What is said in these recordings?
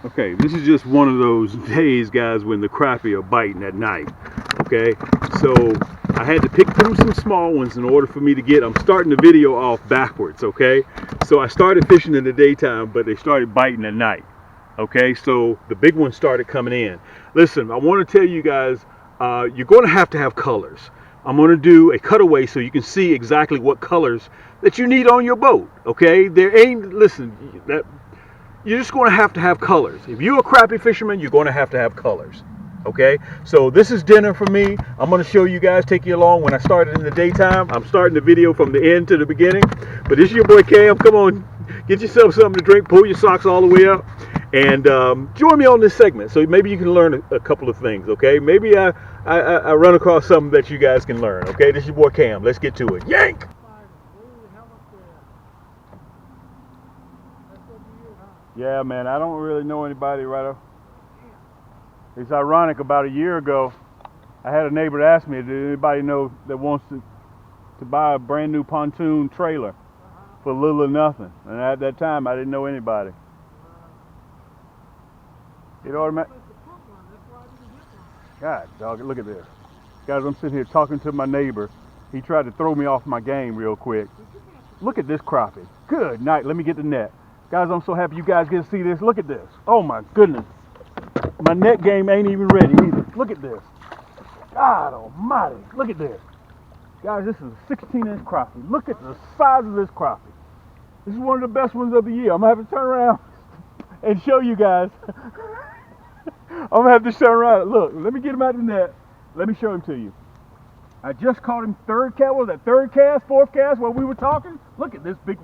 Okay, this is just one of those days, guys, when the crappie are biting at night. Okay, so I had to pick through some small ones in order for me to get. I'm starting the video off backwards. Okay, so I started fishing in the daytime, but they started biting at night. Okay, so the big ones started coming in. Listen, I want to tell you guys, you're going to have colors. I'm going to do a cutaway so you can see exactly what colors that you need on your boat. Okay, there ain't, listen, that you're just going to have colors. If you're a crappie fisherman, you're going to have colors. Okay, so this is dinner for me. I'm going to show you guys, take you along when I started in the daytime. I'm starting the video from the end to the beginning. But this is your boy Cam. Come on, get yourself something to drink, pull your socks all the way up, and join me on this segment. So maybe you can learn a couple of things. Okay, maybe I run across something that you guys can learn. Okay, this is your boy Cam. Let's get to it. Yank! Yeah, man, I don't really know anybody right off. It's ironic, about a year ago, I had a neighbor that asked me, did anybody know that wants to buy a brand new pontoon trailer for little or nothing? And at that time, I didn't know anybody. It automatic. God, dog, look at this. Guys, I'm sitting here talking to my neighbor. He tried to throw me off my game real quick. Look at this crappie. Good night. Let me get the net. Guys, I'm so happy you guys get to see this. Look at this. Oh my goodness. My net game ain't even ready either. Look at this. God almighty. Look at this. Guys, this is a 16-inch crappie. Look at the size of this crappie. This is one of the best ones of the year. I'm going to have to turn around and show you guys. I'm going to have to turn around. Look, let me get him out of the net. Let me show him to you. I just caught him third cast. What was that, third cast, fourth cast while we were talking? Look at this big,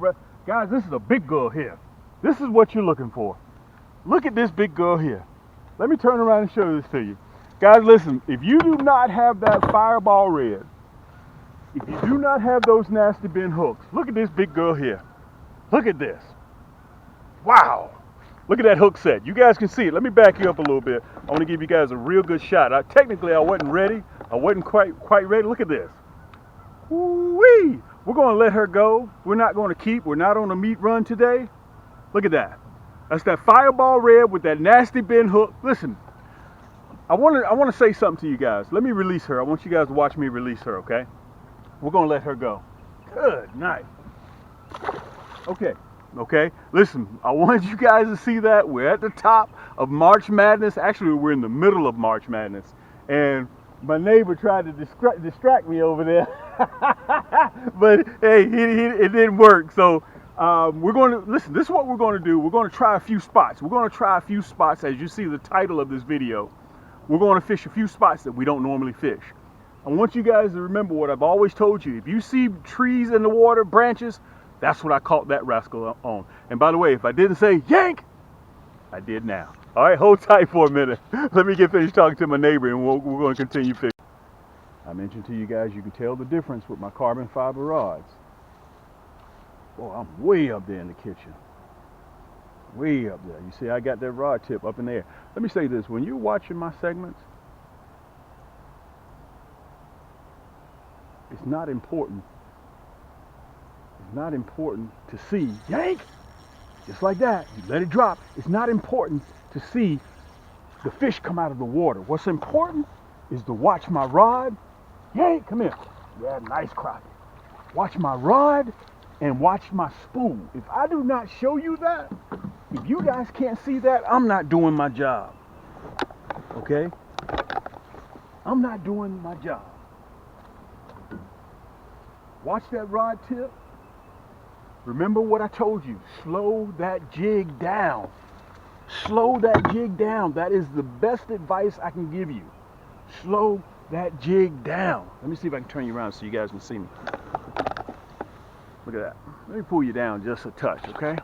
guys, this is a big girl here. This is what you're looking for. Look at this big girl here. Let me turn around and show this to you. Guys, listen, if you do not have that fireball red, if you do not have those nasty bin hooks, look at this big girl here. Look at this. Wow. Look at that hook set. You guys can see it. Let me back you up a little bit. I want to give you guys a real good shot. Technically, I wasn't ready. I wasn't quite ready. Look at this. Woo-wee. We're going to let her go. We're not going to keep. We're not on a meat run today. Look at that. That's that fireball red with that nasty bin hook. Listen, I want to say something to you guys. Let me release her. I want you guys to watch me release her, okay? We're going to let her go. Good night. Okay. Listen, I wanted you guys to see that. We're at the top of March Madness. Actually, we're in the middle of March Madness. And my neighbor tried to distract me over there. But, hey, it didn't work. So, we're going to, listen, this is what we're going to do. We're going to try a few spots. We're going to try a few spots, as you see the title of this video. We're going to fish a few spots that we don't normally fish. I want you guys to remember what I've always told you. If you see trees in the water, branches, that's what I caught that rascal on. And by the way, if I didn't say yank, I did now. All right, hold tight for a minute. Let me get finished talking to my neighbor, and we're going to continue fishing. I mentioned to you guys, you can tell the difference with my carbon fiber rods. Oh, I'm way up there in the kitchen. Way up there. You see, I got that rod tip up in there. Let me say this. When you're watching my segments, it's not important. It's not important to see, yank, just like that. You let it drop. It's not important to see the fish come out of the water. What's important is to watch my rod. Yank, come here. Yeah, nice crappie. Watch my rod and watch my spool. If I do not show you that, if you guys can't see that, I'm not doing my job. Okay? I'm not doing my job. Watch that rod tip. Remember what I told you. Slow that jig down. Slow that jig down. That is the best advice I can give you. Slow that jig down. Let me see if I can turn you around so you guys can see me. Look at that. Let me pull you down just a touch, okay?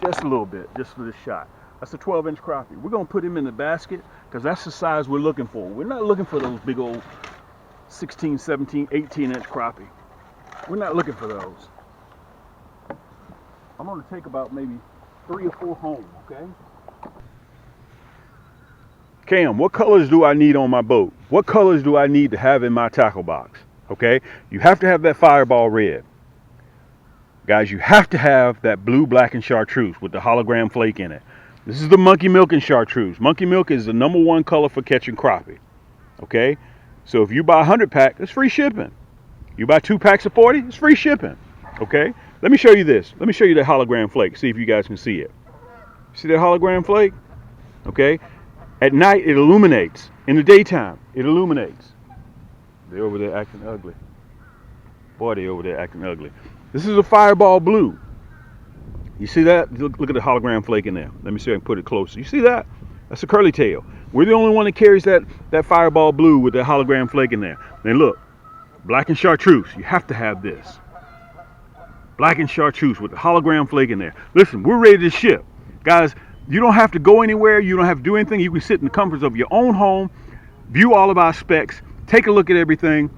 Just a little bit, just for this shot. That's a 12-inch crappie. We're going to put him in the basket because that's the size we're looking for. We're not looking for those big old 16, 17, 18-inch crappie. We're not looking for those. I'm going to take about maybe 3 or 4 home, okay? Cam, what colors do I need on my boat? What colors do I need to have in my tackle box? Okay? You have to have that fireball red. Guys, you have to have that blue, black, and chartreuse with the hologram flake in it. This is the monkey milk and chartreuse. Monkey milk is the #1 color for catching crappie. Okay? So if you buy a 100-pack, it's free shipping. You buy 2 packs of 40, it's free shipping. Okay? Let me show you this. Let me show you the hologram flake. See if you guys can see it. See that hologram flake? Okay? At night, it illuminates. In the daytime, it illuminates. They're over there acting ugly. Boy, they over there acting ugly. This is a fireball blue. You see that? Look at the hologram flake in there. Let me see if I can put it closer. You see that? That's a curly tail. We're the only one that carries that fireball blue with the hologram flake in there. Then look, black and chartreuse. You have to have this. Black and chartreuse with the hologram flake in there. Listen, we're ready to ship. Guys, you don't have to go anywhere. You don't have to do anything. You can sit in the comforts of your own home, view all of our specs, take a look at everything.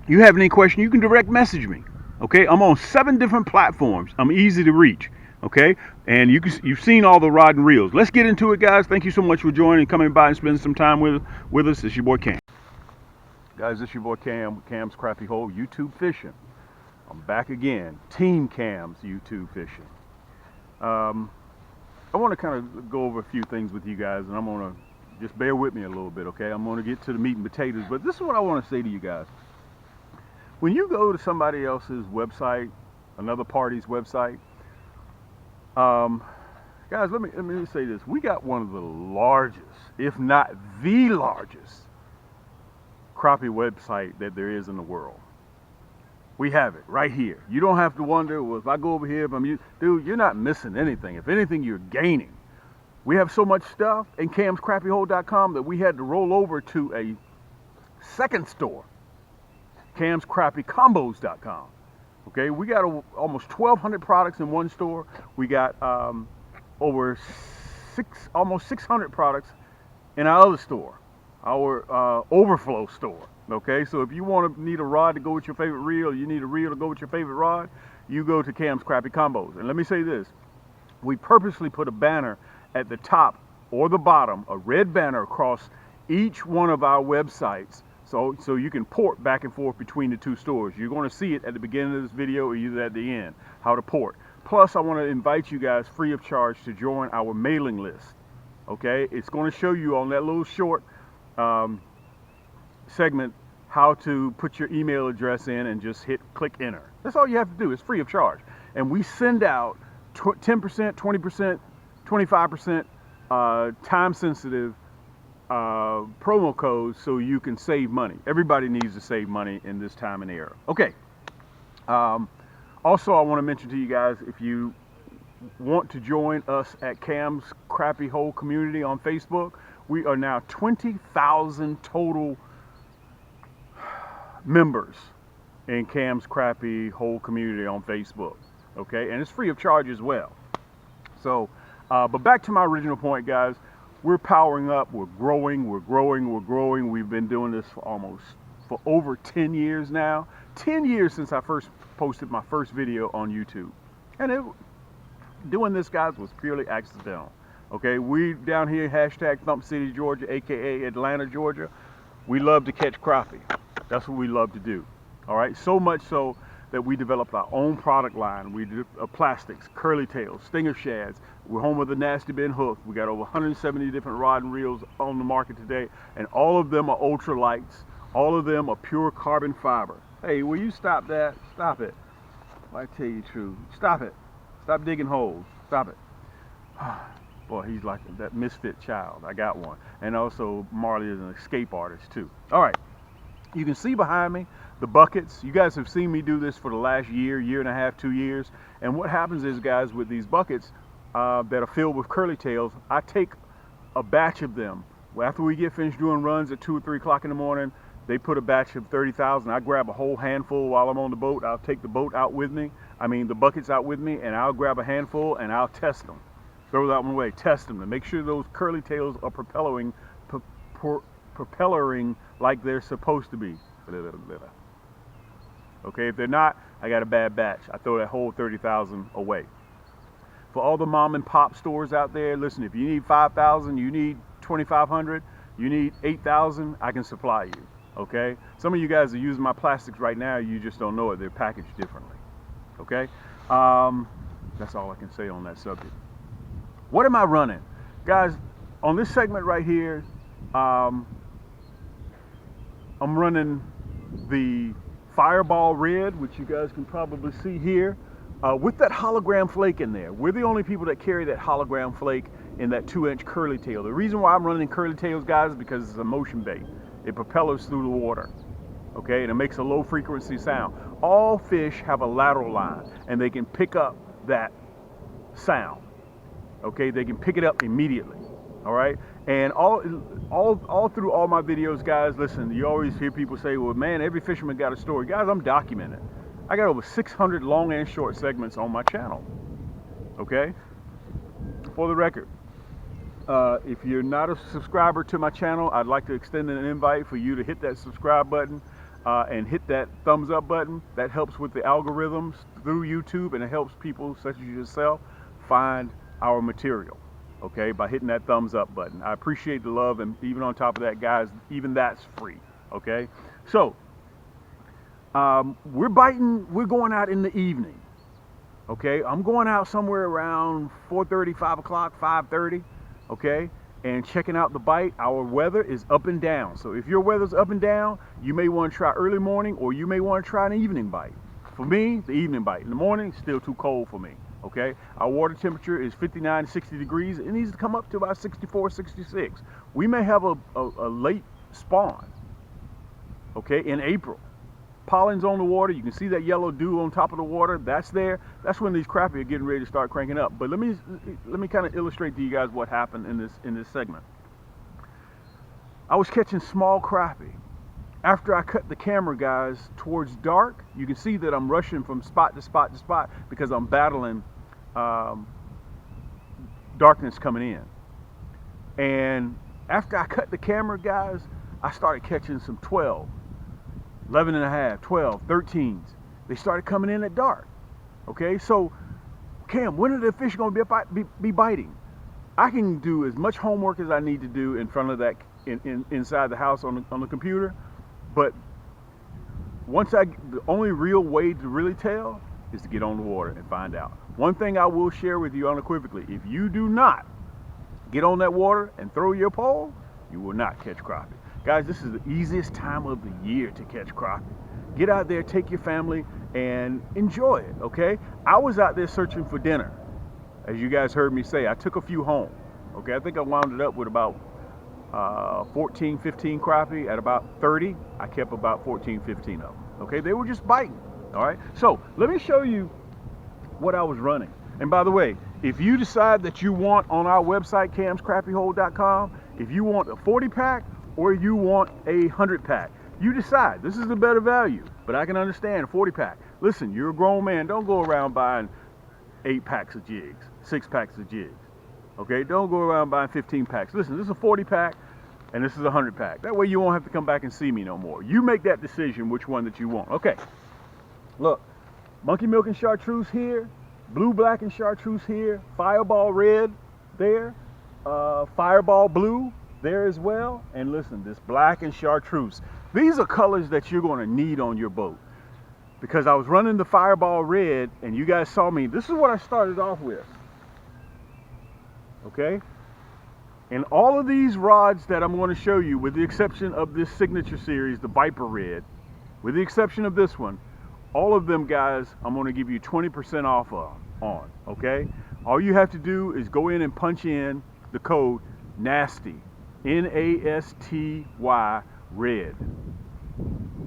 You have any question, you can direct message me. Okay, I'm on 7 different platforms. I'm easy to reach. Okay, and you've seen all the rod and reels. Let's get into it, guys. Thank you so much for joining, coming by and spending some time with us. It's your boy Cam. Guys, it's your boy Cam, Cam's Crappie Hole YouTube Fishing. I'm back again, Team Cam's YouTube Fishing. I want to kind of go over a few things with you guys, and I'm going to just bear with me a little bit, okay? I'm going to get to the meat and potatoes, but this is what I want to say to you guys. When you go to somebody else's website, another party's website, guys, let me say this. We got one of the largest, if not the largest, crappie website that there is in the world. We have it right here. You don't have to wonder, well, if I go over here, dude, you're not missing anything. If anything, you're gaining. We have so much stuff in camscrappiehole.com that we had to roll over to a second store, camscrappiecombos.com. Okay, we got almost 1,200 products in one store. We got almost 600 products in our other store, our overflow store. Okay, so if you need a rod to go with your favorite reel, you need a reel to go with your favorite rod, you go to Cam's Crappie Combos. And let me say this, we purposely put a banner at the top or the bottom, a red banner across each one of our websites, so you can port back and forth between the 2 stores. You're going to see it at the beginning of this video or either at the end, how to port. Plus, I want to invite you guys free of charge to join our mailing list. Okay, it's going to show you on that little short segment how to put your email address in and just click enter. That's all you have to do. It's free of charge. And we send out 10%, 20%, 25% time sensitive promo codes so you can save money. Everybody needs to save money in this time and era. Okay. Also, I want to mention to you guys, if you want to join us at Cam's Crappie Hole Community on Facebook, we are now 20,000 total members in Cam's Crappie Hole Community on Facebook. Okay, and it's free of charge as well. So, but back to my original point, guys. We're powering up, we're growing. We've been doing this for over 10 years now. 10 years since I first posted my first video on YouTube. And doing this, guys, was purely accidental. Okay, we down here, hashtag Thump City, Georgia, aka Atlanta, Georgia. We love to catch crappie. That's what we love to do. All right, so much so that we developed our own product line. We do plastics, curly tails, stinger shads. We're home with the Nasty Bin hook. We got over 170 different rod and reels on the market today, and all of them are ultra lights. All of them are pure carbon fiber. Hey, will you stop that? Stop it. I tell you the truth. Stop it. Stop digging holes. Stop it. Boy, he's like that misfit child. I got one. And also, Marley is an escape artist too. All right. You can see behind me the buckets. You guys have seen me do this for the last year and a half, 2 years. And what happens is, guys, with these buckets that are filled with curly tails, I take a batch of them. After we get finished doing runs at 2 or 3 o'clock in the morning, they put a batch of 30,000. I grab a whole handful while I'm on the boat. I'll take the boat out with me. The buckets out with me, and I'll grab a handful and I'll test them. Throw that one away. Test them to make sure those curly tails are propellering like they're supposed to be. Okay, if they're not, I got a bad batch. I throw that whole 30,000 away. For all the mom and pop stores out there, listen, if you need 5,000, you need 2,500, you need 8,000, I can supply you. Okay, some of you guys are using my plastics right now. You just don't know it. They're packaged differently. Okay, that's all I can say on that subject. What am I running? Guys, on this segment right here, I'm running the Fireball Red, which you guys can probably see here, with that hologram flake in there. We're the only people that carry that hologram flake in that 2-inch curly tail. The reason why I'm running curly tails, guys, is because it's a motion bait. It propels through the water, okay, and it makes a low frequency sound. All fish have a lateral line, and they can pick up that sound, okay? They can pick it up immediately, all right? And all through all my videos, guys, listen, you always hear people say, well, man, every fisherman got a story. Guys, I'm documenting. I got over 600 long and short segments on my channel, okay? For the record, if you're not a subscriber to my channel, I'd like to extend an invite for you to hit that subscribe button and hit that thumbs up button. That helps with the algorithms through YouTube, and it helps people such as yourself find our material, okay, by hitting that thumbs up button. I appreciate the love, and even on top of that, guys, even that's free, okay? So, we're going out in the evening, okay? I'm going out somewhere around 4:30, 5 o'clock, 5:30, okay? And checking out the bite. Our weather is up and down. So if your weather's up and down, you may want to try early morning, or you may want to try an evening bite. For me, the evening bite. In the morning, still too cold for me, okay? Our water temperature is 59 to 60 degrees. It needs to come up to about 64, 66. We may have a late spawn, okay, in April. Pollen's on the water. You can see that yellow dew on top of the water. That's there. That's when these crappie are getting ready to start cranking up. But let me kind of illustrate to you guys what happened in this segment. I was catching small crappie. After I cut the camera, guys, towards dark, you can see that I'm rushing from spot to spot to spot because I'm battling darkness coming in. And after I cut the camera, guys, I started catching some 12. 11 and a half, 12, 13s. They started coming in at dark. Okay, so Cam, when are the fish going to be biting? I can do as much homework as I need to do in front of that, inside the house on the computer, but the only real way to really tell is to get on the water and find out. One thing I will share with you unequivocally: if you do not get on that water and throw your pole, you will not catch crappie. Guys, this is the easiest time of the year to catch crappie. Get out there, take your family, and enjoy it, okay? I was out there searching for dinner. As you guys heard me say, I took a few home, okay? I think I wound it up with about 14, 15 crappie. At about 30, I kept about 14, 15 of them, okay? They were just biting, all right? So let me show you what I was running. And by the way, if you decide that you want on our website, camscrappiehole.com, if you want a 40-pack, or you want a 100-pack, you decide. This is the better value, but I can understand 40-pack. Listen, you're a grown man. Don't go around buying 8 packs of jigs, 6 packs of jigs, okay? Don't go around buying 15 packs. Listen, this is a 40-pack, and this is a 100-pack. That way you won't have to come back and see me no more. You make that decision which one that you want. Okay, look, monkey milk and chartreuse here, blue, black, and chartreuse here, fireball red there, fireball blue there as well. And listen, this black and chartreuse, these are colors that you're going to need on your boat, because I was running the fireball red, and you guys saw me. This is what I started off with, okay? And all of these rods that I'm going to show you, with the exception of this signature series, the Viper Red, with the exception of this one, all of them, guys, I'm going to give you 20% off on, okay? All you have to do is go in and punch in the code NASTY, N-A-S-T-Y, red.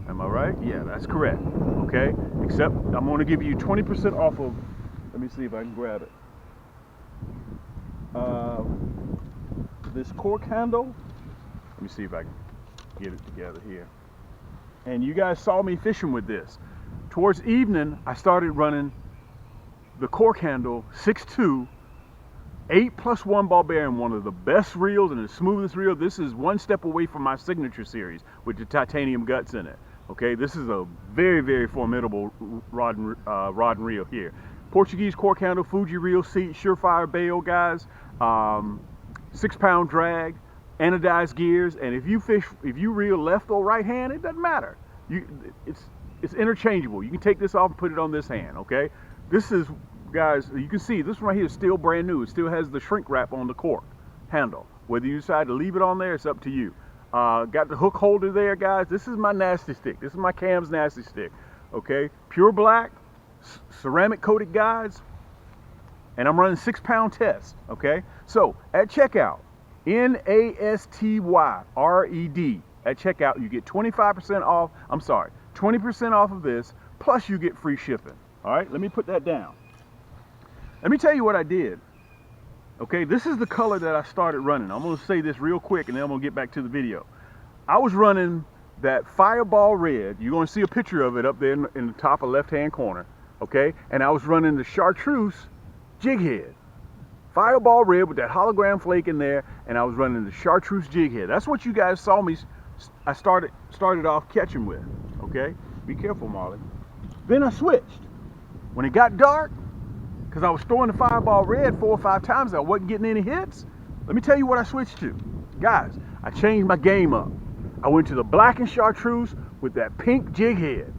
Am I right? Yeah, that's correct. Okay? Except I'm going to give you 20% off of, let me see if I can grab it. This cork handle. Let me see if I can get it together here. And you guys saw me fishing with this. Towards evening, I started running the cork handle 6'2", 8+1 barbarian, one of the best reels and the smoothest reel. This is one step away from my signature series with the titanium guts in it. Okay, this is a very, very formidable rod and reel here. Portuguese cork handle, Fuji reel seat, surefire bail, guys. 6-pound drag, anodized gears, and if you reel left or right hand, it doesn't matter. It's interchangeable. You can take this off and put it on this hand. Okay, this is, guys, you can see this one right here is still brand new. It still has the shrink wrap on the cork. handle. Whether you decide to leave it on there, it's up to you. Got the hook holder there, guys. This is my nasty stick. This is my Cam's nasty stick. Okay, pure black, ceramic coated guides, and I'm running 6-pound test. Okay, so at checkout, NASTYRED. At checkout, you get 25% off. I'm sorry, 20% off of this, plus you get free shipping. All right, let me put that down. Let me tell you what I did. Okay, this is the color that I started running. I'm gonna say this real quick and then I'm gonna get back to the video. I was running that Fireball Red. You're gonna see a picture of it up there in the top of left-hand corner. Okay, and I was running the Chartreuse jig head. Fireball Red with that hologram flake in there, and I was running the Chartreuse jig head. That's what you guys saw me. I started off catching with. Okay, be careful, Marley. Then I switched. When it got dark, because I was throwing the Fireball Red 4 or 5 times, I wasn't getting any hits. Let me tell you what I switched to. Guys, I changed my game up. I went to the black and Chartreuse with that pink jig head.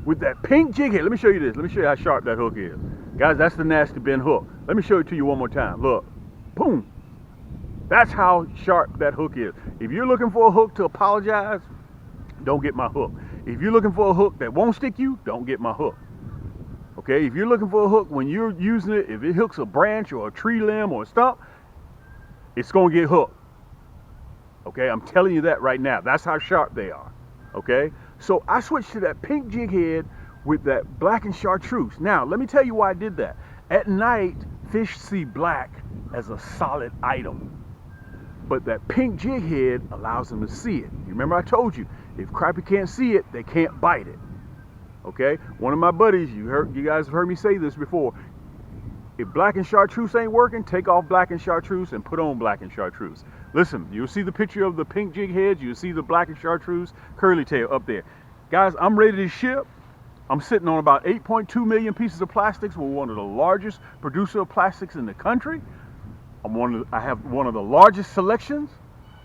With that pink jig head. Let me show you this. Let me show you how sharp that hook is. Guys, that's the nasty bend hook. Let me show it to you one more time. Look. Boom. That's how sharp that hook is. If you're looking for a hook to apologize, don't get my hook. If you're looking for a hook that won't stick you, don't get my hook. Okay, if you're looking for a hook when you're using it, if it hooks a branch or a tree limb or a stump, it's going to get hooked. Okay, I'm telling you that right now. That's how sharp they are. Okay, so I switched to that pink jig head with that black and Chartreuse. Now, let me tell you why I did that. At night, fish see black as a solid item. But that pink jig head allows them to see it. You remember I told you, if crappie can't see it, they can't bite it. Okay, one of my buddies, you guys have heard me say this before. If black and Chartreuse ain't working, take off black and Chartreuse and put on black and Chartreuse. Listen, you'll see the picture of the pink jig heads, you'll see the black and Chartreuse curly tail up there. Guys, I'm ready to ship. I'm sitting on about 8.2 million pieces of plastics. We're one of the largest producer of plastics in the country. I have one of the largest selections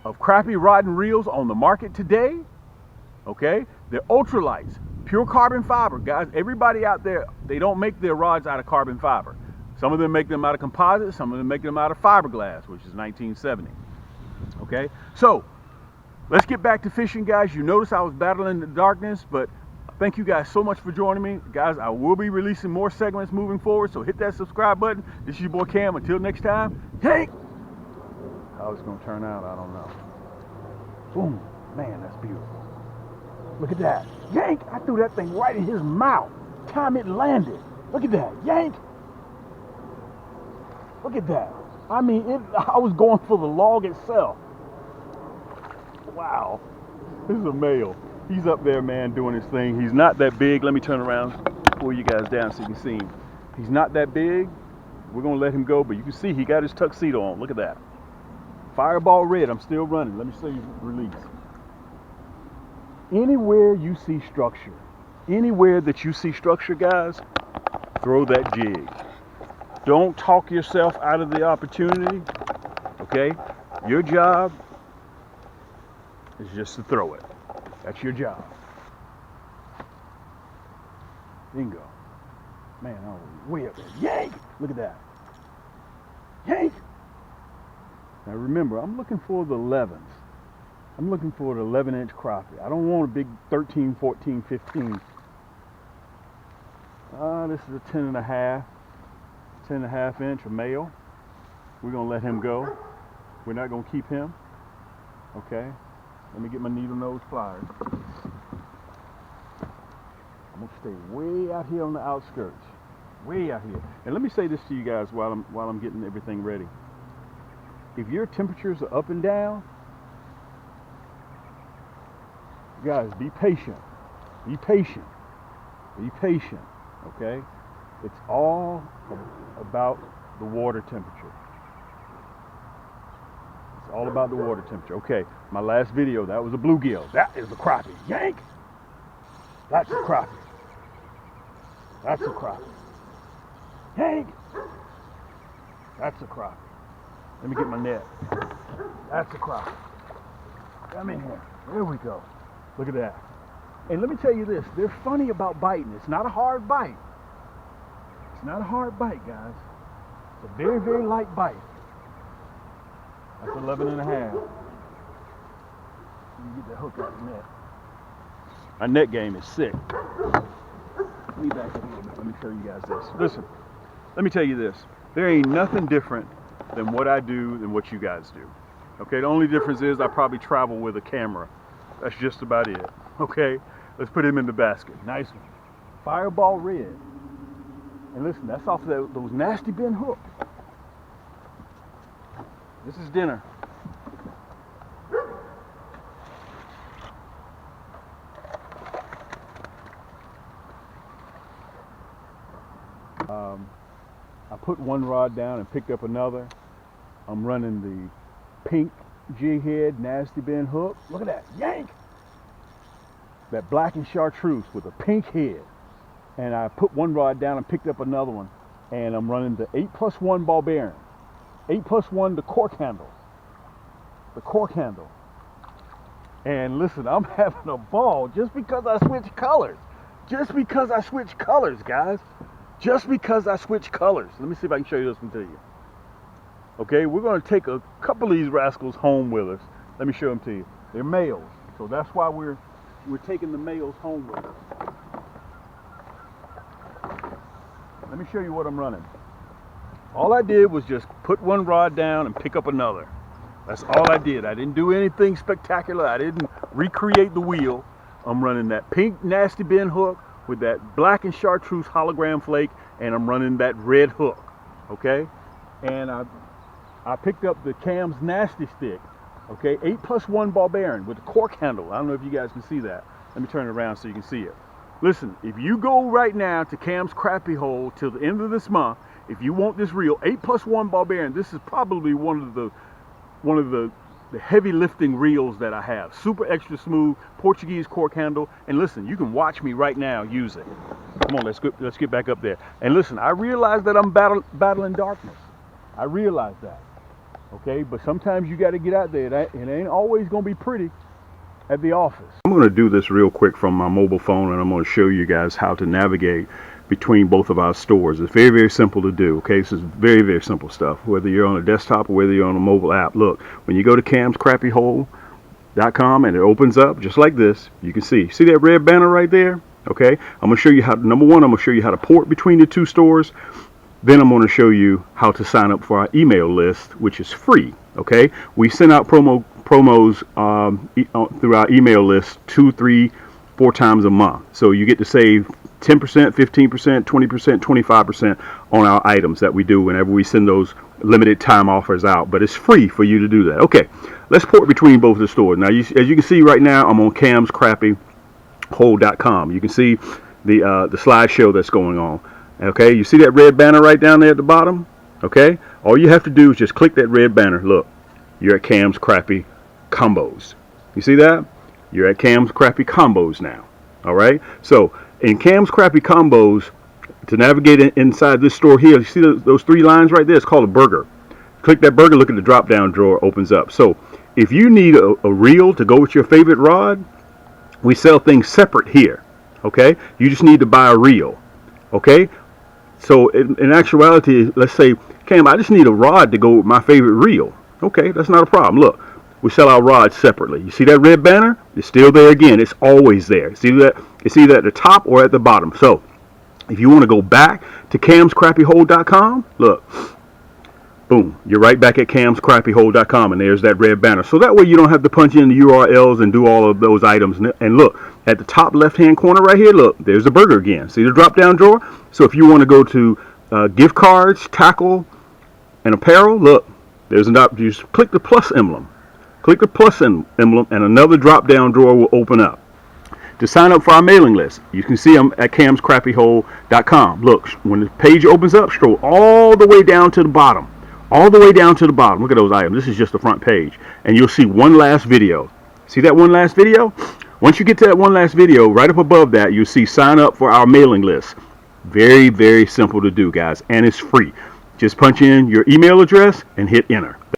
of crappie rod and reels on the market today. Okay, they're ultralights. Pure carbon fiber, guys. Everybody out there, they don't make their rods out of carbon fiber. Some of them make them out of composite, some of them make them out of fiberglass, which is 1970. Okay, so let's get back to fishing, guys. You notice I was battling the darkness, but thank you guys so much for joining me. Guys, I will be releasing more segments moving forward, so hit that subscribe button. This is your boy Cam. Until next time, yank! How it's going to turn out, I don't know. Boom. Man, that's beautiful. Look at that. Yank! I threw that thing right in his mouth. Time it landed. Look at that. Yank! Look at that. I mean, I was going for the log itself. Wow. This is a male. He's up there, man, doing his thing. He's not that big. Let me turn around, pull you guys down so you can see him. He's not that big. We're going to let him go, but you can see he got his tuxedo on. Look at that. Fireball Red. I'm still running. Let me show you release. Anywhere you see structure, anywhere that you see structure, guys, throw that jig. Don't talk yourself out of the opportunity, okay? Your job is just to throw it. That's your job. Bingo. Man, I was way up there. Yank! Look at that. Yank! Now remember, I'm looking for the 11s. I'm looking for the 11-inch crappie. I don't want a big 13, 14, 15. This is a 10 and a half inch, a male. We're gonna let him go. We're not gonna keep him. Okay. Let me get my needle nose pliers. I'm gonna stay way out here on the outskirts. Way out here. And let me say this to you guys while I'm getting everything ready. If your temperatures are up and down, guys, be patient. Be patient. Be patient. Okay? It's all about the water temperature. It's all about the water temperature. Okay, my last video, that was a bluegill. That is the crappie. Yank! That's a crappie. That's a crappie. Yank! That's a crappie. Let me get my net. That's a crappie. Come in here. There we go. Look at that. And let me tell you this, they're funny about biting. It's not a hard bite. It's not a hard bite, guys. It's a very, very light bite. That's 11 and a half. Let me get that hook out of the net. My net game is sick. Let me back up a little bit. Let me show you guys this. Listen, let me tell you this. There ain't nothing different than what I do than what you guys do. Okay, the only difference is I probably travel with a camera. That's just about it. Okay, let's put him in the basket. Nice one. Fireball red. And listen, that's off those nasty bend hooks. This is dinner. I put one rod down and picked up another. I'm running the pink jig head nasty bend hook. Look at that, yank! That black and chartreuse with a pink head. And I put one rod down and picked up another one. And I'm running the 8+1 ball bearing. 8+1 the cork handle. The cork handle. And listen, I'm having a ball just because I switched colors. Just because I switched colors, guys. Just because I switched colors. Let me see if I can show you this one to you. Okay, we're going to take a couple of these rascals home with us. Let me show them to you. They're males, so that's why we're taking the males home with us. Let me show you what I'm running. All I did was just put one rod down and pick up another. That's all I did. I didn't do anything spectacular. I didn't recreate the wheel. I'm running that pink nasty bend hook with that black and chartreuse hologram flake, and I'm running that red hook. Okay, and I picked up the Cam's Nasty Stik. Okay, 8+1 ball bearing with the cork handle. I don't know if you guys can see that. Let me turn it around so you can see it. Listen, if you go right now to Cam's Crappie Hole till the end of this month, if you want this reel, 8+1 ball bearing, this is probably one of the heavy lifting reels that I have. Super extra smooth Portuguese cork handle. And listen, you can watch me right now use it. Come on, let's get back up there. And listen, I realize that I'm battling darkness. I realize that. Okay, but sometimes you got to get out there. It ain't always going to be pretty at the office. I'm going to do this real quick from my mobile phone, and I'm going to show you guys how to navigate between both of our stores. It's very, very simple to do. Okay, this is very, very simple stuff. Whether you're on a desktop or whether you're on a mobile app. Look, when you go to camscrappiehole.com and it opens up just like this, you can see that red banner right there. Okay, I'm going to show you how. Number one, I'm going to show you how to port between the two stores. Then I'm going to show you how to sign up for our email list, which is free. Okay, we send out promos through our email list 2, 3, 4 times a month. So you get to save 10%, 15%, 20%, 25% on our items that we do whenever we send those limited time offers out. But it's free for you to do that. Okay, let's port between both of the stores. Now, as you can see right now, I'm on camscrappiehole.com. You can see the slideshow that's going on. Okay, you see that red banner right down there at the bottom? Okay, all you have to do is just click that red banner. Look, you're at Cam's Crappie Combos. You see that? You're at Cam's Crappie Combos now. All right, so in Cam's Crappie Combos, to navigate inside this store here, you see those 3 lines right there? It's called a burger. Click that burger, look at the drop down drawer, opens up. So if you need a reel to go with your favorite rod, we sell things separate here. Okay, you just need to buy a reel. Okay, so in actuality, let's say, Cam, I just need a rod to go with my favorite reel. Okay, that's not a problem. Look, we sell our rods separately. You see that red banner? It's still there again. It's always there. See that? It's either at the top or at the bottom. So if you want to go back to camscrappiehole.com, look, boom, you're right back at camscrappiehole.com, and there's that red banner. So that way you don't have to punch in the URLs and do all of those items. And look, at the top left-hand corner right here, look, there's the burger again. See the drop-down drawer? So if you want to go to gift cards, tackle, and apparel, look, there's an option. You just click the plus emblem. Click the plus emblem, and another drop-down drawer will open up. To sign up for our mailing list, you can see them at camscrappiehole.com. Look, when the page opens up, scroll all the way down to the bottom. All the way down to the bottom. Look at those items. This is just the front page. And you'll see one last video. See that one last video? Once you get to that one last video, right up above that, you'll see sign up for our mailing list. Very, very simple to do, guys. And it's free. Just punch in your email address and hit enter.